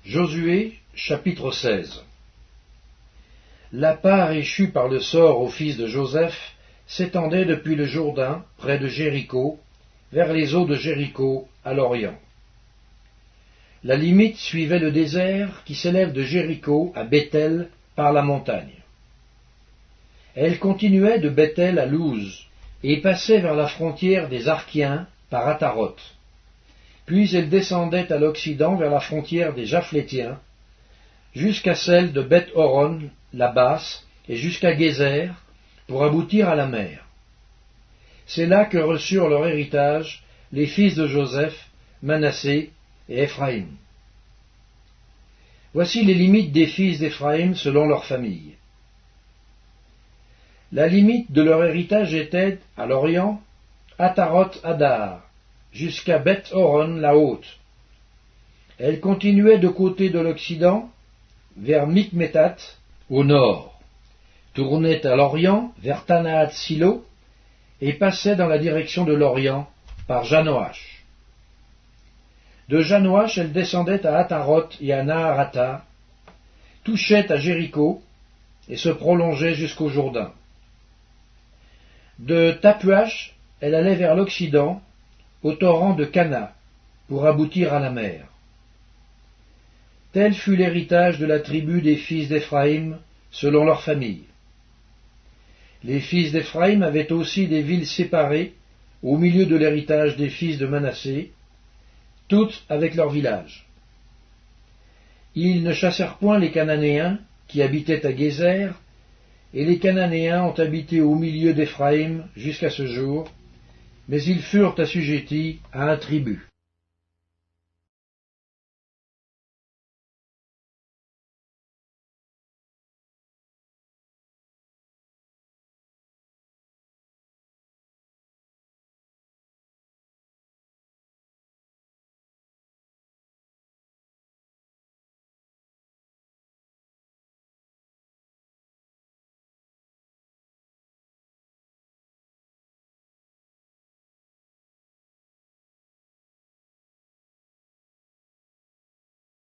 Josué, chapitre 16. La part échue par le sort aux fils de Joseph s'étendait depuis le Jourdain, près de Jéricho, vers les eaux de Jéricho, à l'Orient. La limite suivait le désert qui s'élève de Jéricho à Béthel par la montagne. Elle continuait de Béthel à Louz et passait vers la frontière des Arkiens par Ataroth. Puis elle descendait à l'occident vers la frontière des Japhlétiens, jusqu'à celle de Beth-Horon, la basse, et jusqu'à Gézer, pour aboutir à la mer. C'est là que reçurent leur héritage les fils de Joseph, Manassé et Éphraïm. Voici les limites des fils d'Éphraïm selon leur famille. La limite de leur héritage était, à l'orient, Ataroth-Adar, jusqu'à Beth-Horon la haute. Elle continuait de côté de l'occident, vers Mikmétat, au nord, tournait à l'orient, vers Tanaat-Silo, et passait dans la direction de l'orient, par Janoach. De Janoach, elle descendait à Ataroth et à Naharata, touchait à Jéricho, et se prolongeait jusqu'au Jourdain. De Tapuach, elle allait vers l'occident, au torrent de Cana, pour aboutir à la mer. Tel fut l'héritage de la tribu des fils d'Éphraïm, selon leur famille. Les fils d'Éphraïm avaient aussi des villes séparées, au milieu de l'héritage des fils de Manassé, toutes avec leurs villages. Ils ne chassèrent point les Cananéens, qui habitaient à Gézer, et les Cananéens ont habité au milieu d'Éphraïm jusqu'à ce jour, mais ils furent assujettis à un tribut.